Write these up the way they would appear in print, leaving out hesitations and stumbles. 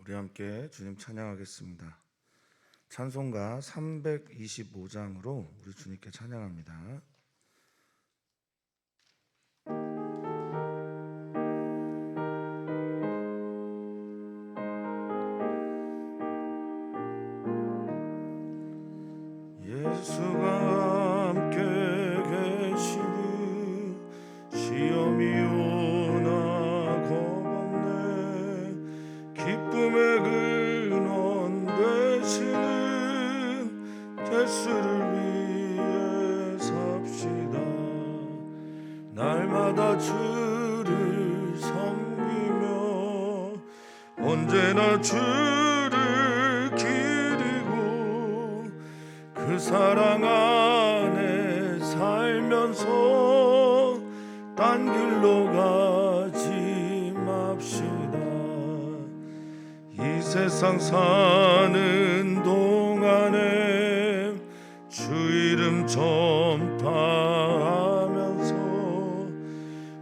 우리 함께 주님 찬양하겠습니다. 찬송가 325장으로 우리 주님께 찬양합니다. 예수가 함께 계시니 시험이 오나 겁없네. 기쁨의 근원 되시는 예수를 위해 삽시다. 날마다 주를 섬기며 언제나 주를 기리고 그 사랑 안에 살면서 딴 길로 가지 맙시다. 이 세상 사는 동안에 주 이름 전파하면서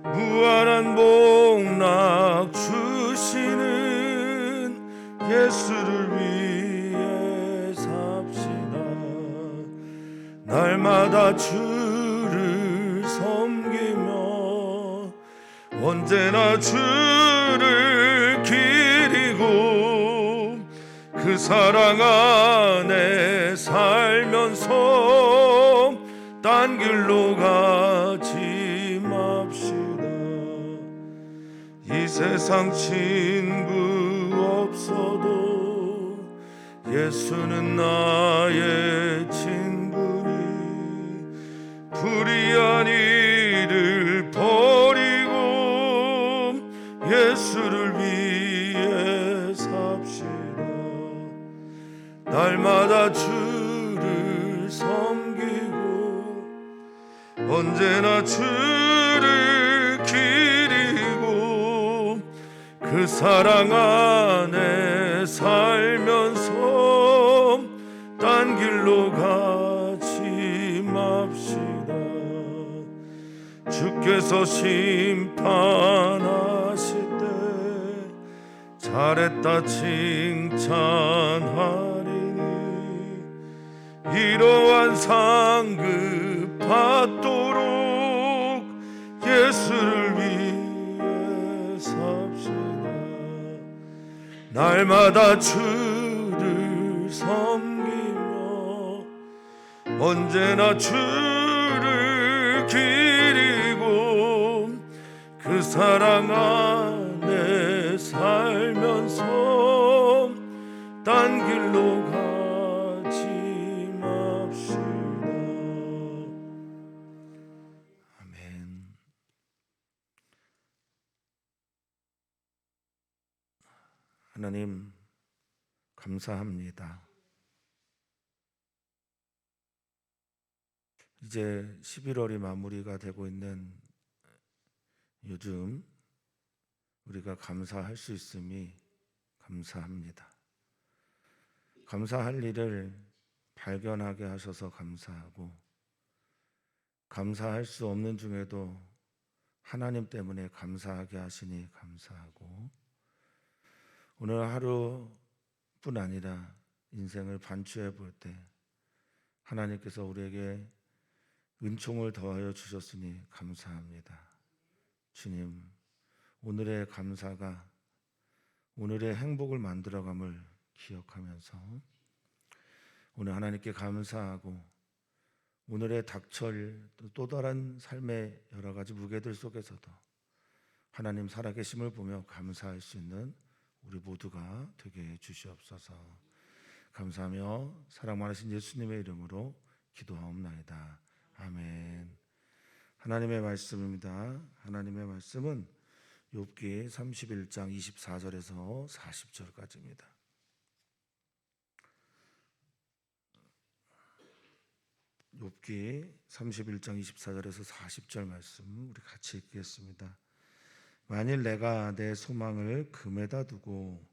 무한한 복락 주시는 예수를 위해 삽시다. 날마다 주를 섬기며 언제나 주를 기리고 그 사랑 안에 살면서 딴 길로 가지 맙시다. 이 세상 친구 없어도 예수는 나의 친구니 불의한 일을 버리고 예수를 위해 삽시다. 날마다 주를 섬기고 언제나 주를 기리고 그 사랑 안에 살면서 딴 길로 가지 맙시다. 주께서 심판하실 때 잘했다 칭찬하리니 이러한 상급 받도록 예수를 위해 삽시다. 날마다 주를 섬기며 언제나 주를 기리고 그 사랑 안에 살면서 딴 길로 가지 맙시다. 아멘. 하나님 감사합니다. 이제 11월이 마무리가 되고 있는 요즘 우리가 감사할 수 있음이 감사합니다. 감사할 일을 발견하게 하셔서 감사하고 감사할 수 없는 중에도 하나님 때문에 감사하게 하시니 감사하고 오늘 하루뿐 아니라 인생을 반추해 볼 때 하나님께서 우리에게 은총을 더하여 주셨으니 감사합니다. 주님, 오늘의 감사가 오늘의 행복을 만들어감을 기억하면서 오늘 하나님께 감사하고 오늘의 닥칠 또 다른 삶의 여러 가지 무게들 속에서도 하나님 살아계심을 보며 감사할 수 있는 우리 모두가 되게 해 주시옵소서. 감사하며 사랑 많으신 예수님의 이름으로 기도하옵나이다. 아멘. 하나님의 말씀입니다. 하나님의 말씀은 욥기 31장 24절에서 40절까지입니다. 욥기 31장 24절에서 40절 말씀 우리 같이 읽겠습니다. 만일 내가 내 소망을 금에다 두고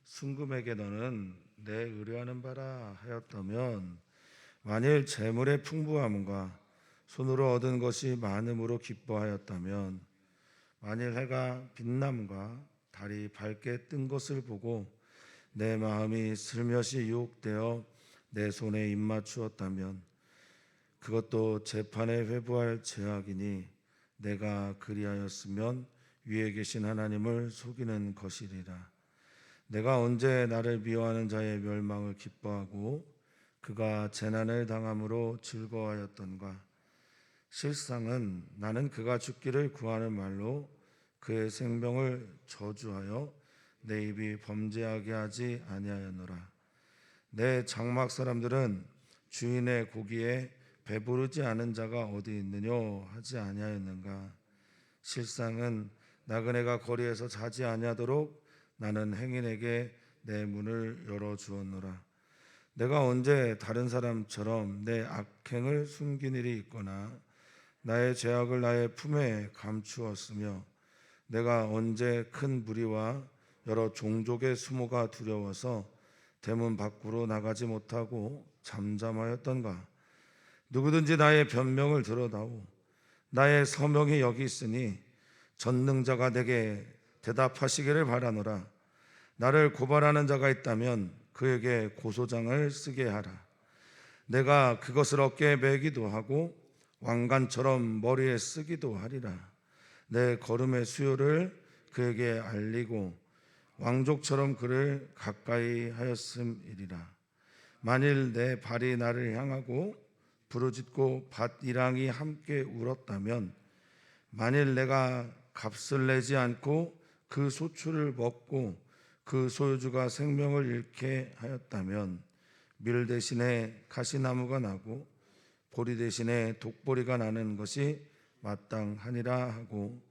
순금에게 너는 내 의뢰하는 바라 하였다면 만일 재물의 풍부함과 손으로 얻은 것이 많음으로 기뻐하였다면 만일 해가 빛남과 달이 밝게 뜬 것을 보고 내 마음이 슬며시 유혹되어 내 손에 입맞추었다면 그것도 재판에 회부할 죄악이니 내가 그리하였으면 위에 계신 하나님을 속이는 것이리라. 내가 언제 나를 미워하는 자의 멸망을 기뻐하고 그가 재난을 당함으로 즐거워하였던가. 실상은 나는 그가 죽기를 구하는 말로 그의 생명을 저주하여 내 입이 범죄하게 하지 아니하였노라. 내 장막 사람들은 주인의 고기에 배부르지 않은 자가 어디 있느뇨 하지 아니하였는가. 실상은 나그네가 거리에서 자지 아니하도록 나는 행인에게 내 문을 열어주었노라. 내가 언제 다른 사람처럼 내 악행을 숨긴 일이 있거나 나의 죄악을 나의 품에 감추었으며 내가 언제 큰 무리와 여러 종족의 수모가 두려워서 대문 밖으로 나가지 못하고 잠잠하였던가. 누구든지 나의 변명을 들어다오. 나의 서명이 여기 있으니 전능자가 내게 대답하시기를 바라노라. 나를 고발하는 자가 있다면 그에게 고소장을 쓰게 하라. 내가 그것을 어깨에 매기도 하고 왕관처럼 머리에 쓰기도 하리라. 내 걸음의 수요를 그에게 알리고 왕족처럼 그를 가까이 하였음이리라. 만일 내 발이 나를 향하고 부르짖고 밭이랑이 함께 울었다면, 만일 내가 값을 내지 않고 그 소출을 먹고 그 소유주가 생명을 잃게 하였다면, 밀 대신에 가시나무가 나고 보리 대신에 독보리가 나는 것이 마땅하니라 하고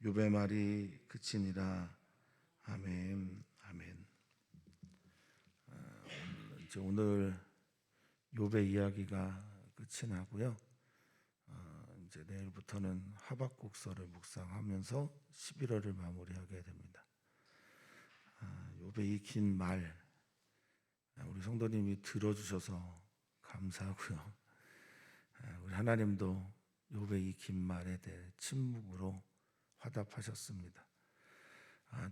욥의 말이 그치니라. 아멘. 아멘. 오늘 욥의 이야기가 끝이 나고요. 이제 내일부터는 하박국서를 묵상하면서 11월을 마무리하게 됩니다. 욥의 이 긴 말, 우리 성도님이 들어주셔서 감사하고요. 우리 하나님도 욥의 이 긴 말에 대해 침묵으로 화답하셨습니다.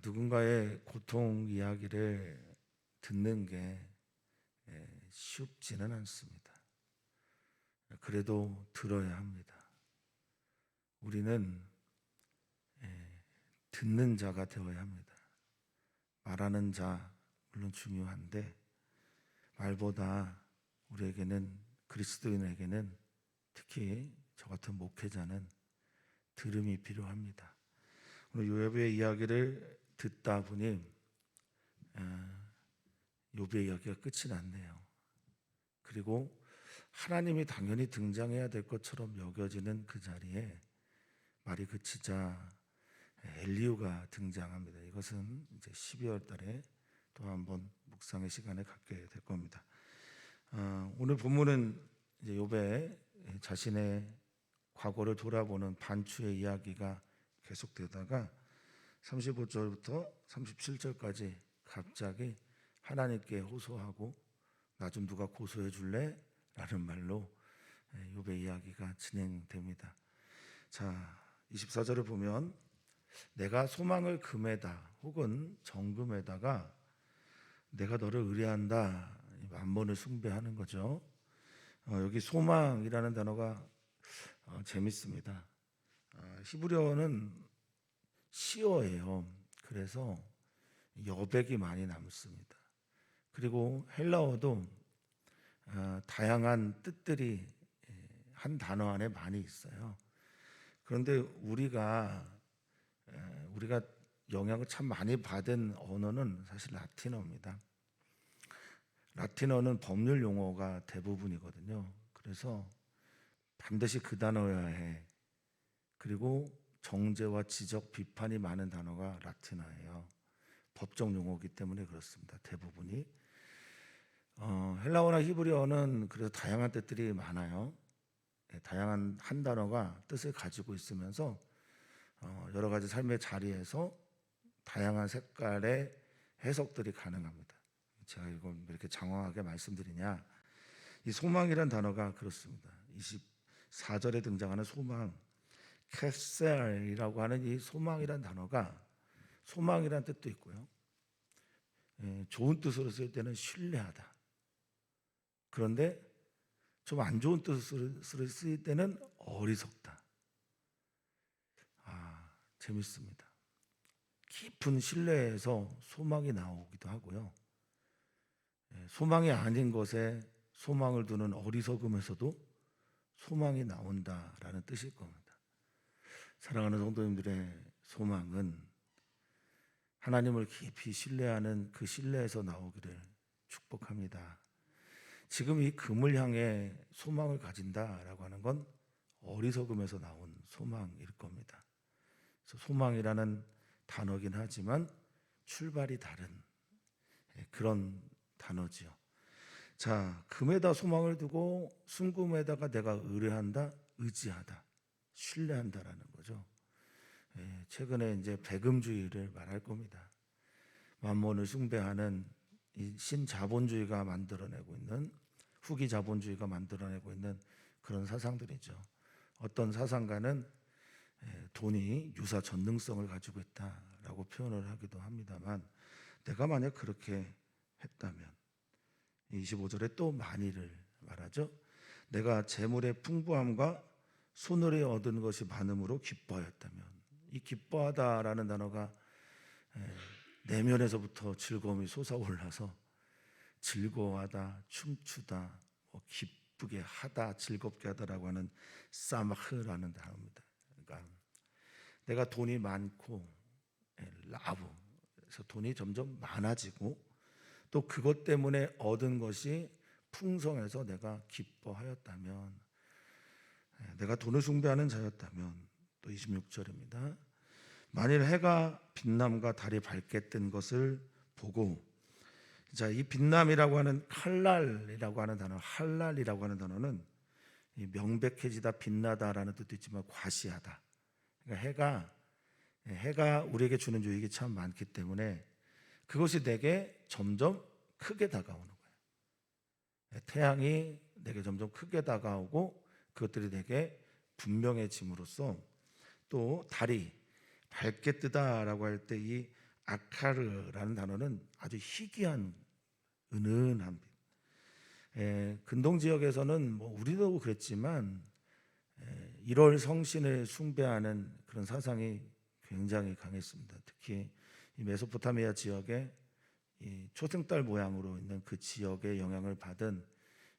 누군가의 고통 이야기를 듣는 게 쉽지는 않습니다. 그래도 들어야 합니다. 우리는 듣는 자가 되어야 합니다. 말하는 자 물론 중요한데 말보다 우리에게는, 그리스도인에게는, 특히 저 같은 목회자는 들음이 필요합니다. 오늘 욥의 이야기를 듣다 보니 욥의 이야기가 끝이 났네요. 그리고 하나님이 당연히 등장해야 될 것처럼 여겨지는 그 자리에 말이 그치자 엘리후가 등장합니다. 이것은 이제 12월 달에 또 한번 묵상의 시간을 갖게 될 겁니다. 오늘 본문은 이제 욥의 자신의 과거를 돌아보는 반추의 이야기가 계속되다가 35절부터 37절까지 갑자기 하나님께 호소하고 나 좀 누가 고소해 줄래? 라는 말로 욥의 이야기가 진행됩니다. 자, 24절을 보면 내가 소망을 금에다 혹은 정금에다가 내가 너를 의뢰한다, 만몬을 숭배하는 거죠. 여기 소망이라는 단어가 재밌습니다. 히브리어는 시어예요. 그래서 여백이 많이 남습니다. 그리고 헬라어도 다양한 뜻들이 한 단어 안에 많이 있어요. 그런데 우리가 영향을 참 많이 받은 언어는 사실 라틴어입니다. 라틴어는 법률 용어가 대부분이거든요. 그래서 반드시 그 단어여야 해. 그리고 정죄와 지적, 비판이 많은 단어가 라틴어예요. 법적 용어이기 때문에 그렇습니다. 대부분이. 헬라어나 히브리어는 그래서 다양한 뜻들이 많아요. 다양한 한 단어가 뜻을 가지고 있으면서 여러 가지 삶의 자리에서 다양한 색깔의 해석들이 가능합니다. 제가 이걸 왜 이렇게 장황하게 말씀드리냐, 이 소망이란 단어가 그렇습니다. 24절에 등장하는 소망, 캐셀이라고 하는 이 소망이란 단어가 소망이란 뜻도 있고요, 좋은 뜻으로 쓸 때는 신뢰하다. 그런데 좀 안 좋은 뜻으로 쓰일 때는 어리석다. 재밌습니다. 깊은 신뢰에서 소망이 나오기도 하고요. 소망이 아닌 것에 소망을 두는 어리석음에서도 소망이 나온다라는 뜻일 겁니다. 사랑하는 성도님들의 소망은 하나님을 깊이 신뢰하는 그 신뢰에서 나오기를 축복합니다. 지금 이 금을 향해 소망을 가진다라고 하는 건 어리석음에서 나온 소망일 겁니다. 그래서 소망이라는 단어긴 하지만 출발이 다른 그런 단어지요. 자, 금에다 소망을 두고 순금에다가 내가 의뢰한다, 의지하다, 신뢰한다라는 거죠. 최근에 이제 배금주의를 말할 겁니다. 만몬을 숭배하는 이 신자본주의가 만들어내고 있는, 후기 자본주의가 만들어내고 있는 그런 사상들이죠. 어떤 사상가는 돈이 유사 전능성을 가지고 있다라고 표현을 하기도 합니다만, 내가 만약 그렇게 했다면, 25절에 또 만일을 말하죠. 내가 재물의 풍부함과 손으로 얻은 것이 많음으로 기뻐하였다면, 이 기뻐하다라는 단어가 내면에서부터 즐거움이 솟아올라서 즐거워하다, 춤추다, 기쁘게 하다, 즐겁게 하다라고 하는 사마흐라는 단어입니다. 그러니까 내가 돈이 많고 라브, 그래서 돈이 점점 많아지고 또 그것 때문에 얻은 것이 풍성해서 내가 기뻐하였다면, 내가 돈을 숭배하는 자였다면, 또 26절입니다. 만일 해가 빛남과 달이 밝게 뜬 것을 보고, 자, 이 빛남이라고 하는 칼날이라고 하는 단어, 할랄이라고 하는 단어는 명백해지다, 빛나다라는 뜻도 있지만 과시하다. 그러니까 해가 우리에게 주는 유익이 참 많기 때문에 그것이 내게 점점 크게 다가오는 거예요. 태양이 내게 점점 크게 다가오고 그것들이 내게 분명해짐으로써, 또 달이 밝게 뜨다라고 할 때 이 아카르라는 단어는 아주 희귀한 은은한 빛. 근동 지역에서는 우리도 그랬지만 1월 성신을 숭배하는 그런 사상이 굉장히 강했습니다. 특히 이 메소포타미아 지역에 이 초승달 모양으로 있는 그 지역의 영향을 받은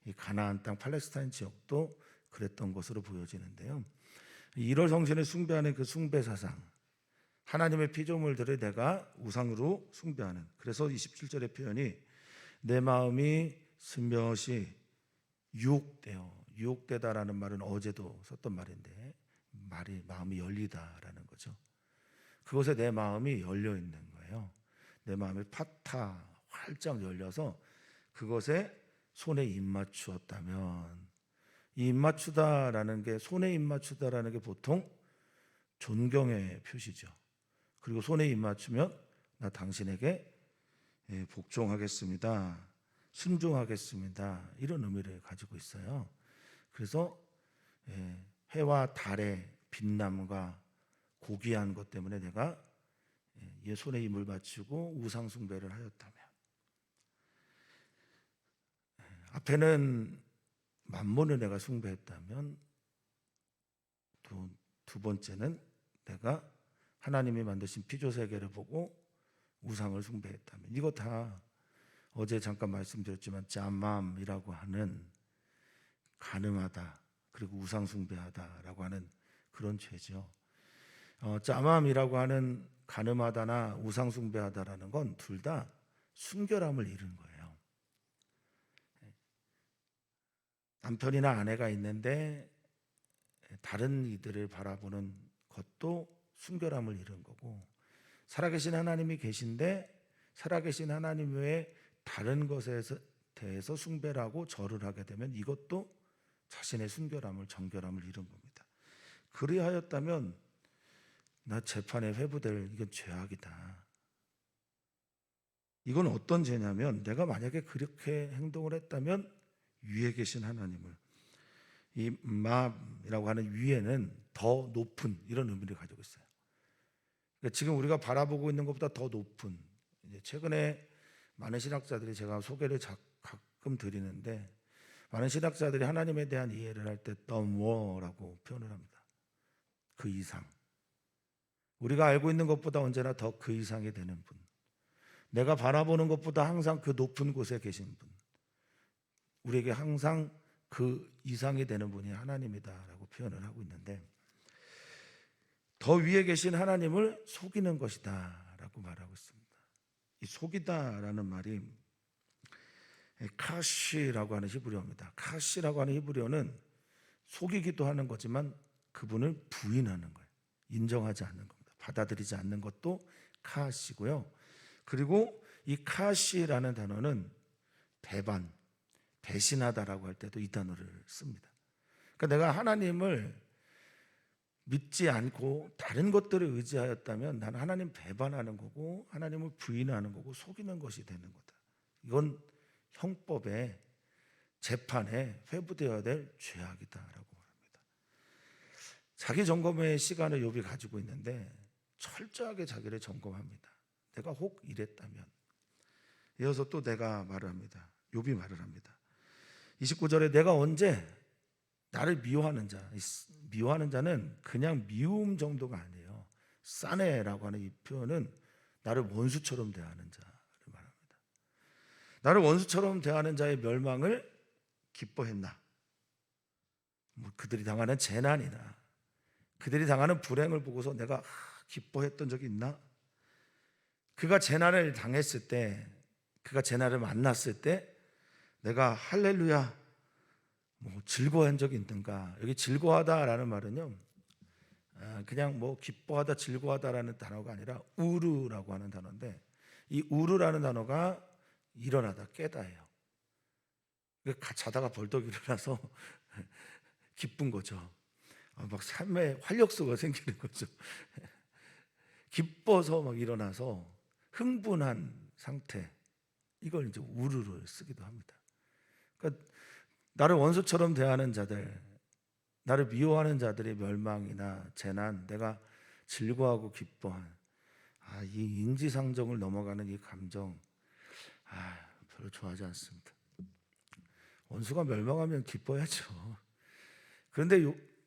이 가나안 땅 팔레스타인 지역도 그랬던 것으로 보여지는데요. 1월 성신을 숭배하는 그 숭배 사상, 하나님의 피조물들을 내가 우상으로 숭배하는, 그래서 27절의 표현이 내 마음이 스며시 유혹되어, 유혹되다라는 말은 어제도 썼던 말인데 마음이 열리다라는 거죠. 그것에 내 마음이 열려 있는 거예요. 내 마음이 파타 활짝 열려서 그것에 손에 입맞추었다면, 이 입맞추다라는 게, 손에 입맞추다라는 게 보통 존경의 표시죠. 그리고 손에 입맞추면 나 당신에게 복종하겠습니다, 순종하겠습니다, 이런 의미를 가지고 있어요. 그래서 해와 달의 빛남과 고귀한 것 때문에 내가 얘 손에 힘을 바치고 우상 숭배를 하였다면, 앞에는 만몬을 내가 숭배했다면, 또 두 번째는 내가 하나님이 만드신 피조 세계를 보고 우상을 숭배했다면, 이거 다 어제 잠깐 말씀드렸지만 짜맘이라고 하는 간음하다 그리고 우상 숭배하다라고 하는 그런 죄죠. 짜맘이라고 하는 간음하다나 우상 숭배하다라는 건 둘 다 순결함을 잃은 거예요. 남편이나 아내가 있는데 다른 이들을 바라보는 것도 순결함을 잃은 거고, 살아계신 하나님이 계신데 살아계신 하나님 외에 다른 것에 대해서 숭배를 하고 절을 하게 되면 이것도 자신의 순결함을, 정결함을 잃은 겁니다. 그리하였다면 나 재판에 회부될, 이건 죄악이다. 이건 어떤 죄냐면, 내가 만약에 그렇게 행동을 했다면 위에 계신 하나님을, 이 마이라고 하는 위에는 더 높은 이런 의미를 가지고 있어요. 그러니까 지금 우리가 바라보고 있는 것보다 더 높은, 이제 최근에 많은 신학자들이 제가 소개를 가끔 드리는데 많은 신학자들이 하나님에 대한 이해를 할 때 the more라고 표현을 합니다. 그 이상. 우리가 알고 있는 것보다 언제나 더 그 이상이 되는 분. 내가 바라보는 것보다 항상 그 높은 곳에 계신 분. 우리에게 항상 그 이상이 되는 분이 하나님이다라고 표현을 하고 있는데 더 위에 계신 하나님을 속이는 것이다라고 말하고 있습니다. 이 속이다라는 말이 카시라고 하는 히브리어입니다. 카시라고 하는 히브리어는 속이기도 하는 거지만 그분을 부인하는 거예요. 인정하지 않는 겁니다. 받아들이지 않는 것도 카시고요. 그리고 이 카시라는 단어는 배반, 배신하다라고 할 때도 이 단어를 씁니다. 그러니까 내가 하나님을 믿지 않고 다른 것들을 의지하였다면 나는 하나님 배반하는 거고 하나님을 부인하는 거고 속이는 것이 되는 거다. 이건 형법에 재판에 회부되어야 될 죄악이다라고 말합니다. 자기 점검의 시간을 욥이 가지고 있는데 철저하게 자기를 점검합니다. 내가 혹 이랬다면. 이어서 또 내가 말을 합니다. 욥이 말을 합니다. 29절에 내가 언제 나를 미워하는 자, 미워하는 자는 그냥 미움 정도가 아니에요. 싸네라고 하는 이 표현은 나를 원수처럼 대하는 자를 말합니다. 나를 원수처럼 대하는 자의 멸망을 기뻐했나? 그들이 당하는 재난이나 그들이 당하는 불행을 보고서 내가 기뻐했던 적이 있나? 그가 재난을 당했을 때, 그가 재난을 만났을 때 내가 할렐루야 즐거워한 적이 있는가? 여기 즐거워하다라는 말은요, 그냥 기뻐하다, 즐거워하다라는 단어가 아니라 우르라고 하는 단어인데 이 우르라는 단어가 일어나다, 깨다예요. 자다가 벌떡 일어나서 기쁜 거죠. 막 삶에 활력소가 생기는 거죠. 기뻐서 막 일어나서 흥분한 상태, 이걸 이제 우르를 쓰기도 합니다. 그러니까 나를 원수처럼 대하는 자들, 나를 미워하는 자들의 멸망이나 재난, 내가 즐거워하고 기뻐한 이 인지상정을 넘어가는 이 감정, 별로 좋아하지 않습니다. 원수가 멸망하면 기뻐야죠. 그런데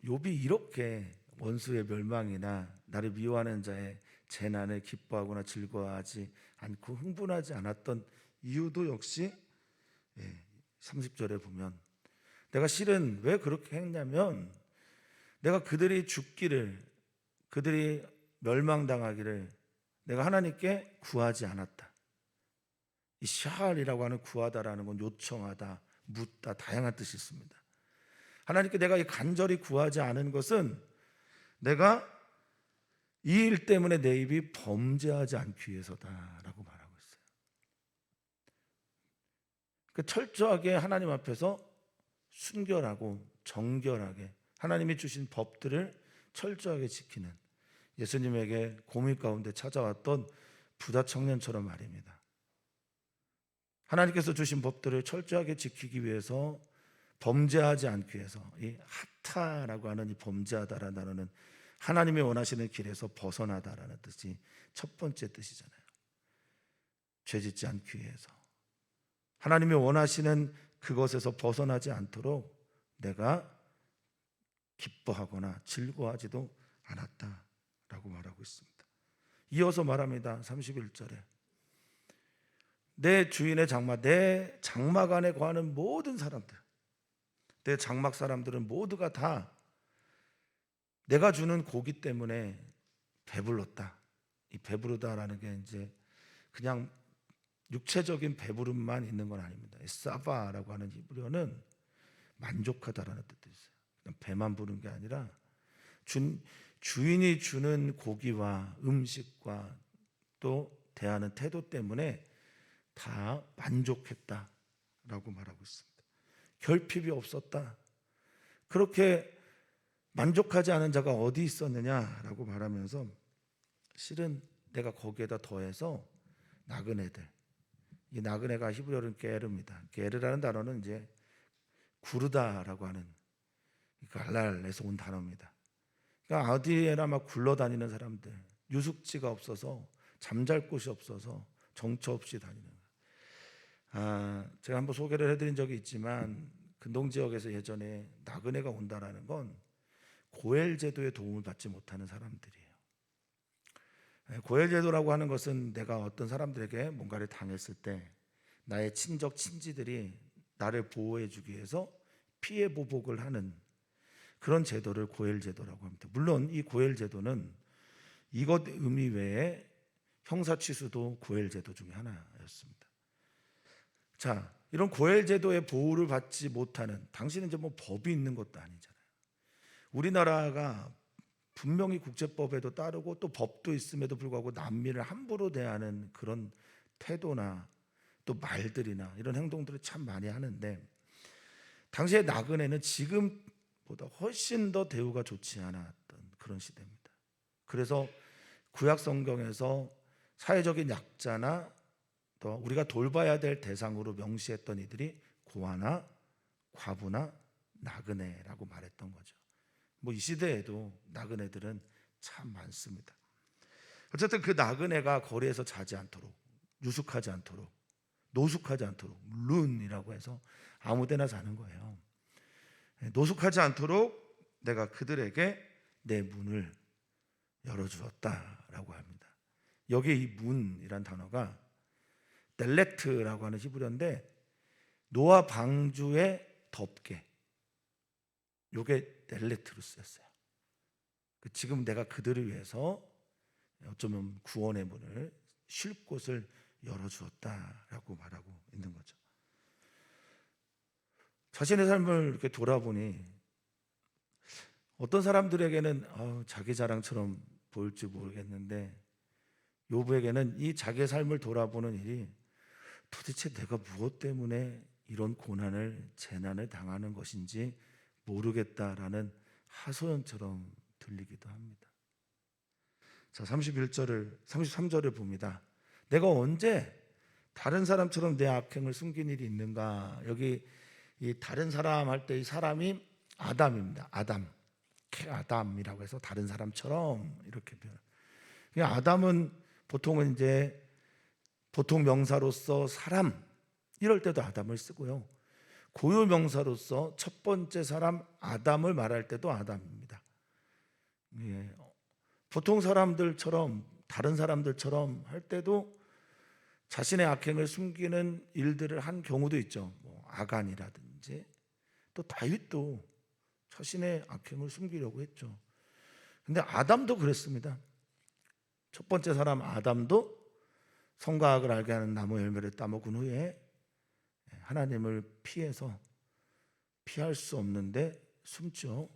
욥이 이렇게 원수의 멸망이나 나를 미워하는 자의 재난을 기뻐하거나 즐거워하지 않고 흥분하지 않았던 이유도 역시 30절에 보면 내가 실은 왜 그렇게 했냐면 내가 그들이 죽기를, 그들이 멸망당하기를 내가 하나님께 구하지 않았다. 이 샤알이라고 하는 구하다라는 건 요청하다, 묻다, 다양한 뜻이 있습니다. 하나님께 내가 간절히 구하지 않은 것은 내가 이 일 때문에 내 입이 범죄하지 않기 위해서다라고 말하고 있어요. 철저하게 하나님 앞에서 순결하고 정결하게 하나님이 주신 법들을 철저하게 지키는 예수님에게 고민 가운데 찾아왔던 부자 청년처럼 말입니다. 하나님께서 주신 법들을 철저하게 지키기 위해서, 범죄하지 않기 위해서, 이 하타라고 하는 이 범죄하다라는 단어는 하나님이 원하시는 길에서 벗어나다라는 뜻이 첫 번째 뜻이잖아요. 죄짓지 않기 위해서, 하나님이 원하시는 그것에서 벗어나지 않도록 내가 기뻐하거나 즐거워하지도 않았다라고 말하고 있습니다. 이어서 말합니다. 31절에 내 주인의 장막, 내 장막 안에 거하는 모든 사람들, 내 장막 사람들은 모두가 다 내가 주는 고기 때문에 배불렀다. 이 배부르다라는 게 이제 그냥 육체적인 배부름만 있는 건 아닙니다. 사바라고 하는 히브리어는 만족하다라는 뜻도 있어요. 그냥 배만 부른 게 아니라 주인이 주는 고기와 음식과 또 대하는 태도 때문에 다 만족했다라고 말하고 있습니다. 결핍이 없었다. 그렇게 만족하지 않은 자가 어디 있었느냐라고 말하면서 실은 내가 거기에다 더해서 나그네들, 이 나그네가 히브리어는 게르입니다. 게르라는 단어는 이제 구르다라고 하는 갈랄에서 온 단어입니다. 그러니까 어디에나 막 굴러다니는 사람들, 유숙지가 없어서 잠잘 곳이 없어서 정처 없이 다니는 거예요. 제가 한번 소개를 해드린 적이 있지만 근동 지역에서 예전에 나그네가 온다라는 건 고엘 제도의 도움을 받지 못하는 사람들이에요. 고엘 제도라고 하는 것은 내가 어떤 사람들에게 뭔가를 당했을 때 나의 친적 친지들이 나를 보호해 주기 위해서 피해 보복을 하는 그런 제도를 고엘 제도라고 합니다. 물론 이 고엘 제도는 이것 의미 외에 형사 취수도 고엘 제도 중에 하나였습니다. 자, 이런 고엘 제도의 보호를 받지 못하는, 당신은 이제 뭐 법이 있는 것도 아니잖아요. 우리나라가 분명히 국제법에도 따르고 또 법도 있음에도 불구하고 난민을 함부로 대하는 그런 태도나 또 말들이나 이런 행동들을 참 많이 하는데, 당시의 나그네는 지금보다 훨씬 더 대우가 좋지 않았던 그런 시대입니다. 그래서 구약 성경에서 사회적인 약자나 또 우리가 돌봐야 될 대상으로 명시했던 이들이 고아나 과부나 나그네라고 말했던 거죠. 뭐 이 시대에도 나그네들은 참 많습니다. 어쨌든 그 나그네가 거리에서 자지 않도록, 유숙하지 않도록, 노숙하지 않도록, 룬이라고 해서 아무데나 자는 거예요. 노숙하지 않도록 내가 그들에게 내 문을 열어주었다라고 합니다. 여기 이 문이란 단어가 델렉트라고 하는 히브리어인데 노아 방주의 덮개, 요게 델렉트로 쓰였어요. 지금 내가 그들을 위해서 어쩌면 구원의 문을, 쉴 곳을 열어주었다라고 말하고 있는 거죠. 자신의 삶을 이렇게 돌아보니 어떤 사람들에게는 자기 자랑처럼 보일지 모르겠는데, 욥에게는 이 자기의 삶을 돌아보는 일이 도대체 내가 무엇 때문에 이런 고난을, 재난을 당하는 것인지 모르겠다라는 하소연처럼 들리기도 합니다. 자, 33절을 봅니다. 내가 언제 다른 사람처럼 내 악행을 숨긴 일이 있는가? 여기 이 다른 사람 할 때 이 사람이 아담입니다. 아담이라고 해서 다른 사람처럼 이렇게 표현. 아담은 보통은 보통 명사로서 사람 이럴 때도 아담을 쓰고요. 고유 명사로서 첫 번째 사람 아담을 말할 때도 아담입니다. 보통 사람들처럼, 다른 사람들처럼 할 때도 자신의 악행을 숨기는 일들을 한 경우도 있죠. 아간이라든지 또 다윗도 자신의 악행을 숨기려고 했죠. 근데 아담도 그랬습니다. 첫 번째 사람 아담도 선과 악을 알게 하는 나무 열매를 따먹은 후에 하나님을 피할 수 없는데 숨죠.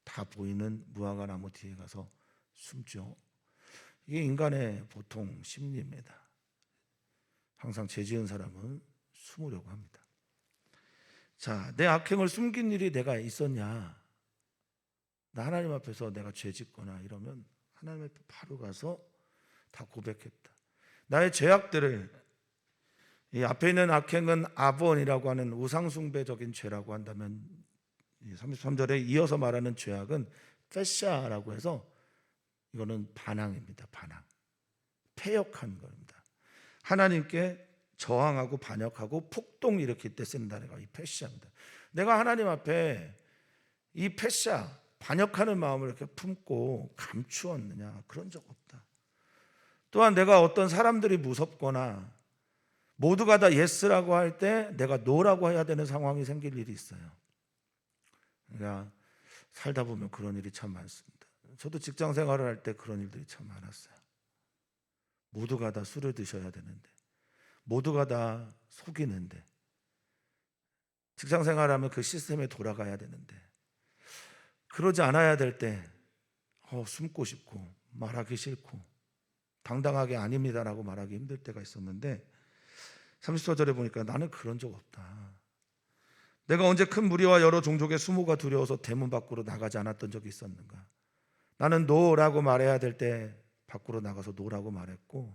다 보이는 무화과 나무 뒤에 가서 숨죠. 이게 인간의 보통 심리입니다. 항상 죄 지은 사람은 숨으려고 합니다. 자, 내 악행을 숨긴 일이 내가 있었냐? 나 하나님 앞에서 내가 죄 짓거나 이러면 하나님 앞에 바로 가서 다 고백했다. 나의 죄악들을, 이 앞에 있는 악행은 아본이라고 하는 우상숭배적인 죄라고 한다면 33절에 이어서 말하는 죄악은 페샤라고 해서 이거는 반항입니다. 반항. 패역한 겁니다. 하나님께 저항하고 반역하고 폭동 일으킬 때 쓰는 단어가 이 페샤입니다. 내가 하나님 앞에 이 페샤, 반역하는 마음을 이렇게 품고 감추었느냐? 그런 적 없다. 또한 내가 어떤 사람들이 무섭거나 모두가 다 예스라고 할 때 내가 노라고 해야 되는 상황이 생길 일이 있어요. 그러니까 살다 보면 그런 일이 참 많습니다. 저도 직장 생활을 할 때 그런 일들이 참 많았어요. 모두가 다 술을 드셔야 되는데, 모두가 다 속이는데, 직장 생활하면 그 시스템에 돌아가야 되는데, 그러지 않아야 될 때 숨고 싶고 말하기 싫고 당당하게 아닙니다라고 말하기 힘들 때가 있었는데, 34절에 보니까 나는 그런 적 없다. 내가 언제 큰 무리와 여러 종족의 수모가 두려워서 대문 밖으로 나가지 않았던 적이 있었는가? 나는 노라고 말해야 될 때 밖으로 나가서 노라고 말했고,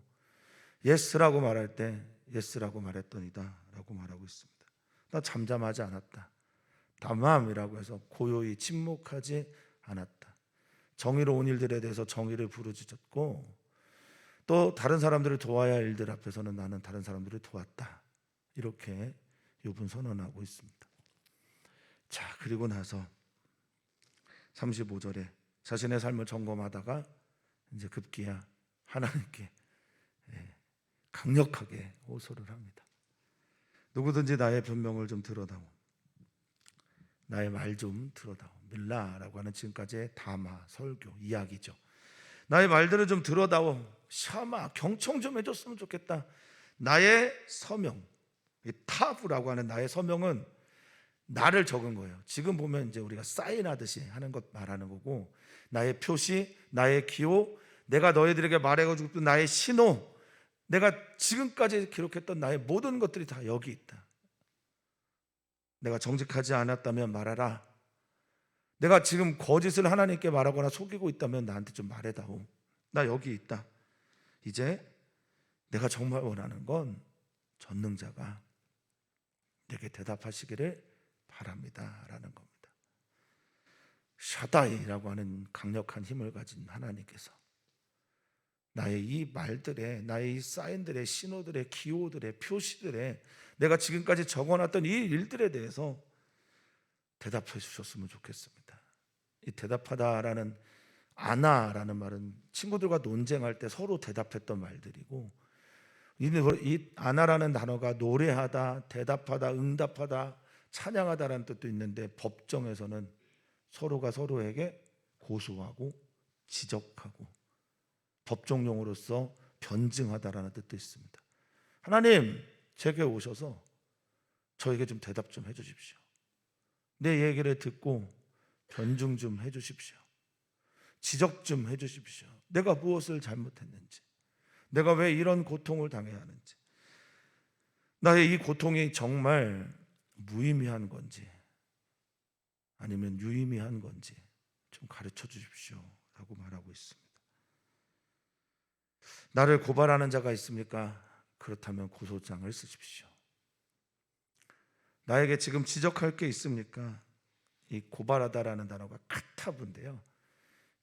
예스라고 말할 때 예스라고 말했더니다 라고 말하고 있습니다. 나 잠잠하지 않았다. 담함이라고 해서 고요히 침묵하지 않았다. 정의로운 일들에 대해서 정의를 부르짖었고, 또 다른 사람들을 도와야 할 일들 앞에서는 나는 다른 사람들을 도왔다. 이렇게 욥은 선언하고 있습니다. 자, 그리고 나서 35절에 자신의 삶을 점검하다가 이제 급기야 하나님께 강력하게 호소를 합니다. 누구든지 나의 변명을 좀 들어다오. 나의 말 좀 들어다오. 밀라라고 하는 지금까지의 담화, 설교, 이야기죠. 나의 말들을 좀 들어다오. 샤마, 경청 좀 해줬으면 좋겠다. 나의 서명, 이 타브라고 하는 나의 서명은 나를 적은 거예요. 지금 보면 이제 우리가 사인하듯이 하는 것 말하는 거고, 나의 표시, 나의 기호, 내가 너희들에게 말해가지고 나의 신호, 내가 지금까지 기록했던 나의 모든 것들이 다 여기 있다. 내가 정직하지 않았다면 말하라. 내가 지금 거짓을 하나님께 말하거나 속이고 있다면 나한테 좀 말해다오. 나 여기 있다. 이제 내가 정말 원하는 건 전능자가 내게 대답하시기를 바랍니다 라는 겁니다. 샤다이라고 하는 강력한 힘을 가진 하나님께서 나의 이 말들에, 나의 이 사인들의, 신호들의, 기호들의, 표시들에 내가 지금까지 적어놨던 이 일들에 대해서 대답해 주셨으면 좋겠습니다. 이 대답하다라는 아나라는 말은 친구들과 논쟁할 때 서로 대답했던 말들이고, 이 아나라는 단어가 노래하다, 대답하다, 응답하다, 찬양하다라는 뜻도 있는데, 법정에서는 서로가 서로에게 고소하고 지적하고 법정용어로서 변증하다라는 뜻도 있습니다. 하나님, 제게 오셔서 저에게 좀 대답 좀 해주십시오. 내 얘기를 듣고 변증 좀 해주십시오. 지적 좀 해주십시오. 내가 무엇을 잘못했는지, 내가 왜 이런 고통을 당해야 하는지, 나의 이 고통이 정말 무의미한 건지 아니면 유의미한 건지 좀 가르쳐 주십시오 라고 말하고 있습니다. 나를 고발하는 자가 있습니까? 그렇다면 고소장을 쓰십시오. 나에게 지금 지적할 게 있습니까? 이 고발하다라는 단어가 카타브인데요,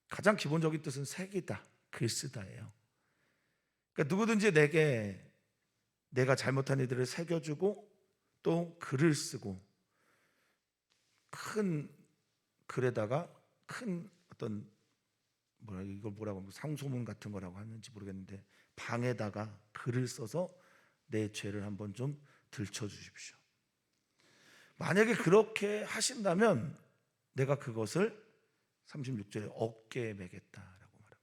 가장 기본적인 뜻은 새기다, 글쓰다예요. 그러니까 누구든지 내게 내가 잘못한 일들을 새겨주고 또 글을 쓰고, 큰 글에다가 큰 어떤 이걸 뭐라고 하면 상소문 같은 거라고 하는지 모르겠는데, 방에다가 글을 써서 내 죄를 한번 좀 들춰 주십시오. 만약에 그렇게 하신다면 내가 그것을 36절에 어깨에 매겠다라고 말합니다.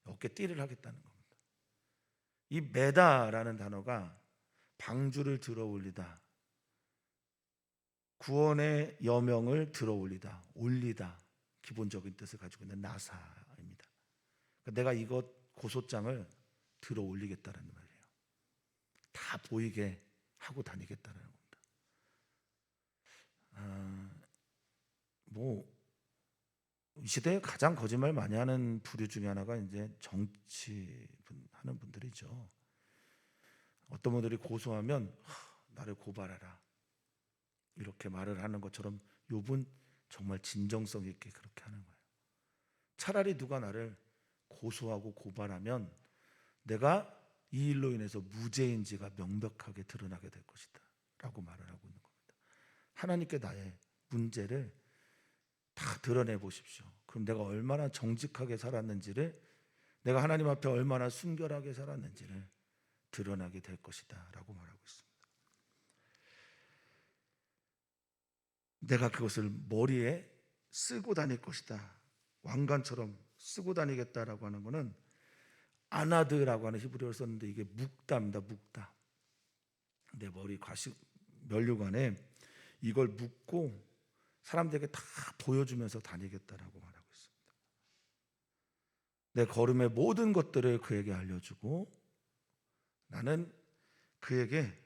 어깨띠를 하겠다는 겁니다. 이 매다라는 단어가 방주를 들어 올리다, 구원의 여명을 들어 올리다, 올리다, 기본적인 뜻을 가지고 있는 나사입니다. 그러니까 내가 이것 고소장을 들어 올리겠다는 말이에요. 다 보이게 하고 다니겠다는 겁니다. 이 시대에 가장 거짓말 많이 하는 부류 중에 하나가 이제 정치 하는 분들이죠. 어떤 분들이 고소하면 나를 고발하라 이렇게 말을 하는 것처럼 욥은 정말 진정성 있게 그렇게 하는 거예요. 차라리 누가 나를 고소하고 고발하면 내가 이 일로 인해서 무죄인지가 명백하게 드러나게 될 것이다 라고 말을 하고 있는 겁니다. 하나님께 나의 문제를 다 드러내 보십시오. 그럼 내가 얼마나 정직하게 살았는지를, 내가 하나님 앞에 얼마나 순결하게 살았는지를 드러나게 될 것이다 라고 말하고 있습니다. 내가 그것을 머리에 쓰고 다닐 것이다, 왕관처럼 쓰고 다니겠다라고 하는 것은 아나드라고 하는 히브리어를 썼는데, 이게 묵다입니다. 묵다. 내 머리 면류관에 이걸 묵고 사람들에게 다 보여주면서 다니겠다라고 말하고 있습니다. 내 걸음의 모든 것들을 그에게 알려주고, 나는 그에게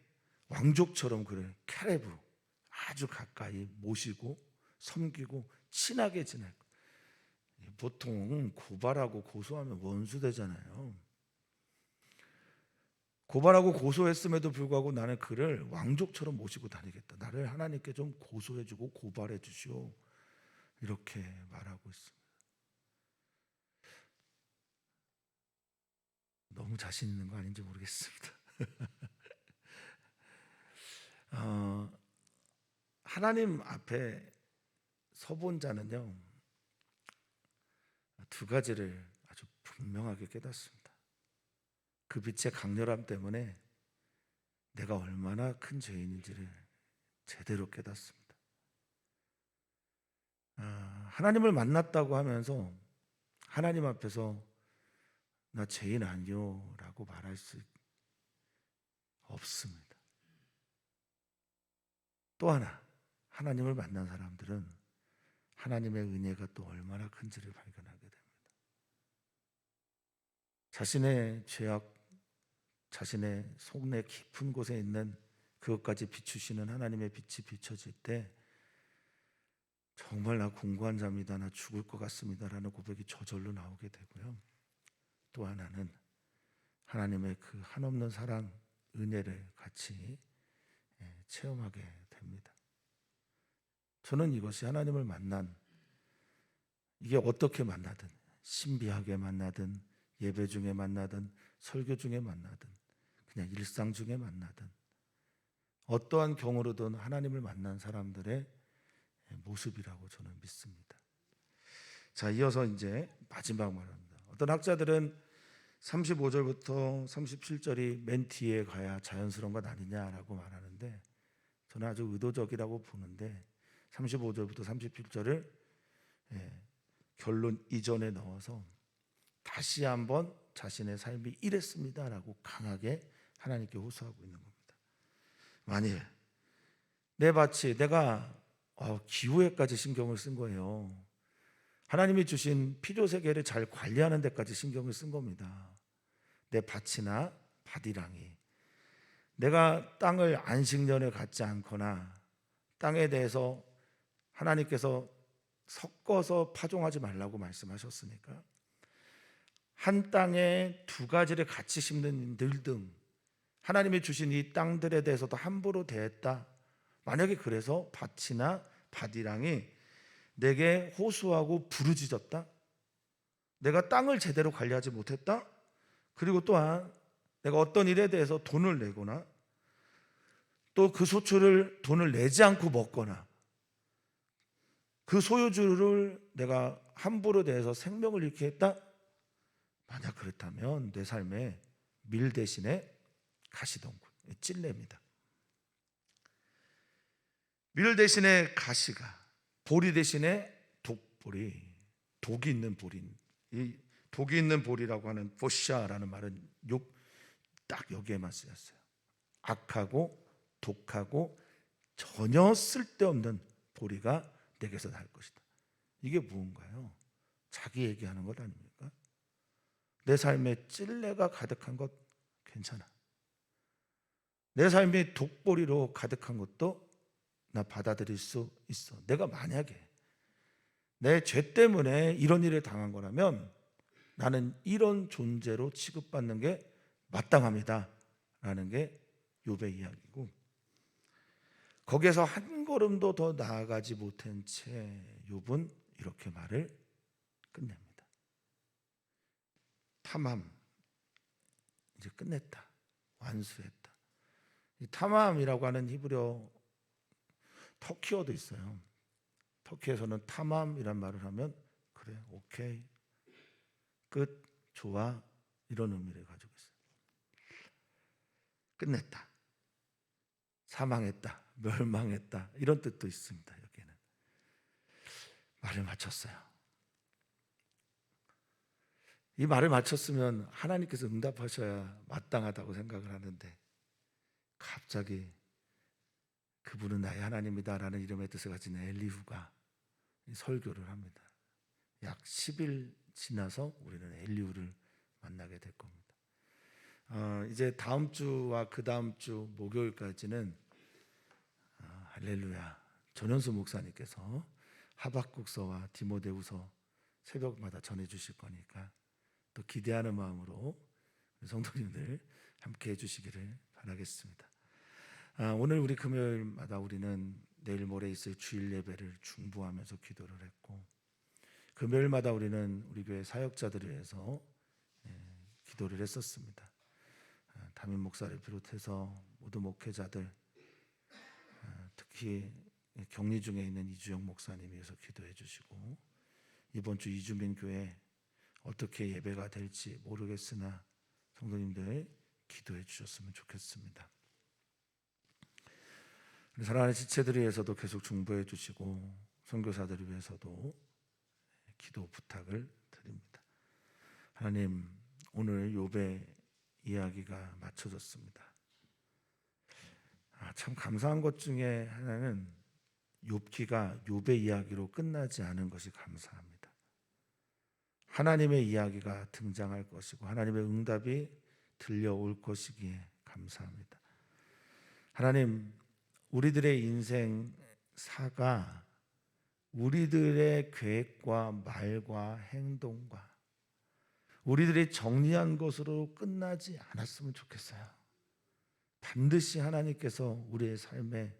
왕족처럼 그를 캐레브 아주 가까이 모시고 섬기고 친하게 지낼 거예요. 보통 고발하고 고소하면 원수 되잖아요. 고발하고 고소했음에도 불구하고 나는 그를 왕족처럼 모시고 다니겠다. 나를 하나님께 좀 고소해주고 고발해 주시오. 이렇게 말하고 있습니다. 너무 자신 있는 거 아닌지 모르겠습니다. 어, 하나님 앞에 서본 자는요, 두 가지를 아주 분명하게 깨닫습니다. 그 빛의 강렬함 때문에 내가 얼마나 큰 죄인인지를 제대로 깨닫습니다. 하나님을 만났다고 하면서 하나님 앞에서 나 죄인 아니요 라고 말할 수 없습니다. 또 하나, 하나님을 만난 사람들은 하나님의 은혜가 또 얼마나 큰지를 발견하게 됩니다. 자신의 죄악, 자신의 속내 깊은 곳에 있는 그것까지 비추시는 하나님의 빛이 비춰질 때 정말 나 공고한 자입니다, 나 죽을 것 같습니다 라는 고백이 저절로 나오게 되고요. 또 하나는 하나님의 그 한없는 사랑, 은혜를 같이 체험하게 됩니다. 저는 이것이 하나님을 만난, 이게 어떻게 만나든, 신비하게 만나든, 예배 중에 만나든, 설교 중에 만나든, 그냥 일상 중에 만나든, 어떠한 경우로든 하나님을 만난 사람들의 모습이라고 저는 믿습니다. 자, 이어서 이제 마지막 말입니다. 어떤 학자들은 35절부터 37절이 맨 뒤에 가야 자연스러운 것 아니냐라고 말하는데, 저는 아주 의도적이라고 보는데 35절부터 37절을 결론 이전에 넣어서 다시 한번 자신의 삶이 이랬습니다라고 강하게 하나님께 호소하고 있는 겁니다. 만일 내 밭이 내가 기후에까지 신경을 쓴 거예요. 하나님이 주신 필요세계를 잘 관리하는 데까지 신경을 쓴 겁니다. 내 밭이나 밭이랑이 내가 땅을 안식년을 갖지 않거나 땅에 대해서 하나님께서 섞어서 파종하지 말라고 말씀하셨으니까 한 땅에 두 가지를 같이 심는 들등, 하나님이 주신 이 땅들에 대해서도 함부로 대했다. 만약에 그래서 밭이나 밭이랑이 내게 호소하고 부르짖었다, 내가 땅을 제대로 관리하지 못했다, 그리고 또한 내가 어떤 일에 대해서 돈을 내거나 또 그 소출을 돈을 내지 않고 먹거나 그 소유주를 내가 함부로 대해서 생명을 잃게 했다, 만약 그렇다면 내 삶에 밀 대신에 가시덩굴, 찔레입니다. 밀 대신에 가시가, 보리 대신에 독보리, 독이 있는 보리. 이 독이 있는 보리라고 하는 포샤라는 말은 딱 여기에만 쓰였어요. 악하고 독하고 전혀 쓸데없는 보리가 내게서 날 것이다. 이게 무언가요? 자기 얘기하는 것 아닙니까? 내 삶에 찔레가 가득한 것 괜찮아. 내 삶이 독보리로 가득한 것도 나 받아들일 수 있어. 내가 만약에 내 죄 때문에 이런 일을 당한 거라면 나는 이런 존재로 취급받는 게 마땅합니다 라는 게 욥의 이야기고, 거기에서 한 걸음도 더 나아가지 못한 채 욥은 이렇게 말을 끝냅니다. 탐함, 이제 끝냈다, 완수했다. 이 탐함이라고 하는 히브리어 터키어도 있어요. 터키에서는 탐함이란 말을 하면 그래, 오케이, 끝, 좋아, 이런 의미를 가지고 있어요. 끝냈다, 사망했다, 멸망했다, 이런 뜻도 있습니다. 여기에는 말을 마쳤어요. 이 말을 마쳤으면 하나님께서 응답하셔야 마땅하다고 생각을 하는데 갑자기 그분은 나의 하나님이다라는 이름의 뜻을 가진 엘리후가 설교를 합니다. 약 10일 지나서 우리는 엘리후를 만나게 될 겁니다. 이제 다음 주와 그 다음 주 목요일까지는 할렐루야, 전현수 목사님께서 하박국서와 디모데후서 새벽마다 전해주실 거니까 또 기대하는 마음으로 성도님들 함께 해주시기를 바라겠습니다. 오늘 우리 금요일마다 우리는 내일 모레 있을 주일 예배를 중보하면서 기도를 했고, 금요일마다 우리는 우리 교회 사역자들을 위해서 기도를 했었습니다. 담임 목사를 비롯해서 모두 목회자들, 특히 격리 중에 있는 이주영 목사님 위해서 기도해 주시고, 이번 주 이주민 교회 어떻게 예배가 될지 모르겠으나 성도님들 기도해 주셨으면 좋겠습니다. 사랑하는 지체들을 위해서도 계속 중보해 주시고, 선교사들을 위해서도 기도 부탁을 드립니다. 하나님, 오늘 욥의 이야기가 마쳐졌습니다. 참 감사한 것 중에 하나는 욥기가 욥의 이야기로 끝나지 않은 것이 감사합니다. 하나님의 이야기가 등장할 것이고 하나님의 응답이 들려올 것이기에 감사합니다. 하나님, 우리들의 인생사가 우리들의 계획과 말과 행동과 우리들이 정리한 것으로 끝나지 않았으면 좋겠어요. 반드시 하나님께서 우리의 삶에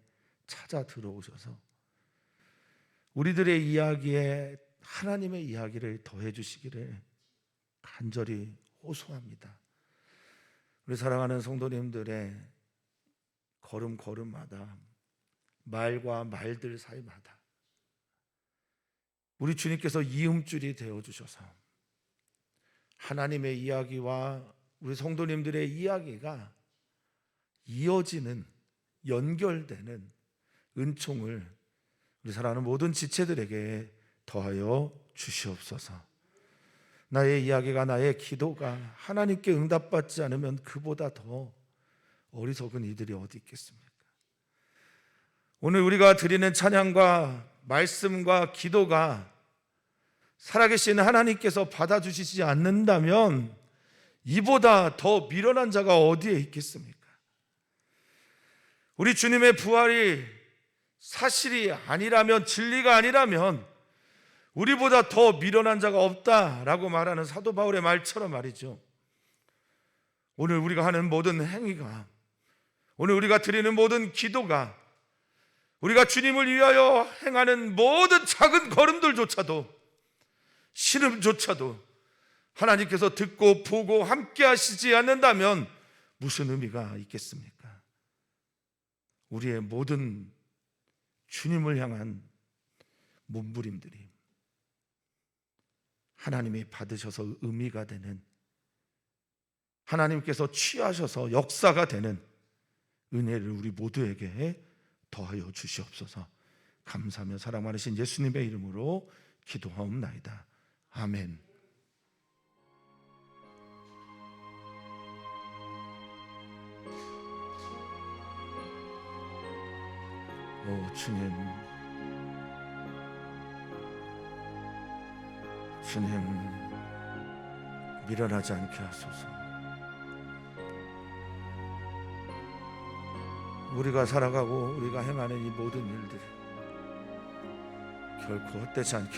찾아 들어오셔서 우리들의 이야기에 하나님의 이야기를 더해 주시기를 간절히 호소합니다. 우리 사랑하는 성도님들의 걸음걸음마다, 말과 말들 사이마다 우리 주님께서 이음줄이 되어주셔서 하나님의 이야기와 우리 성도님들의 이야기가 이어지는, 연결되는 은총을 우리 사랑하는 모든 지체들에게 더하여 주시옵소서. 나의 이야기가, 나의 기도가 하나님께 응답받지 않으면 그보다 더 어리석은 이들이 어디 있겠습니까? 오늘 우리가 드리는 찬양과 말씀과 기도가 살아계신 하나님께서 받아주시지 않는다면 이보다 더 미련한 자가 어디에 있겠습니까? 우리 주님의 부활이 사실이 아니라면, 진리가 아니라면 우리보다 더 미련한 자가 없다라고 말하는 사도 바울의 말처럼 말이죠. 오늘 우리가 하는 모든 행위가, 오늘 우리가 드리는 모든 기도가, 우리가 주님을 위하여 행하는 모든 작은 걸음들조차도, 신음조차도 하나님께서 듣고 보고 함께 하시지 않는다면 무슨 의미가 있겠습니까? 우리의 모든 주님을 향한 몸부림들이 하나님이 받으셔서 의미가 되는, 하나님께서 취하셔서 역사가 되는 은혜를 우리 모두에게 더하여 주시옵소서. 감사하며 사랑 많으신 예수님의 이름으로 기도하옵나이다. 아멘. 오 주님, 주님 미련하지 않게 하소서. 우리가 살아가고 우리가 행하는 이 모든 일들이 결코 헛되지 않게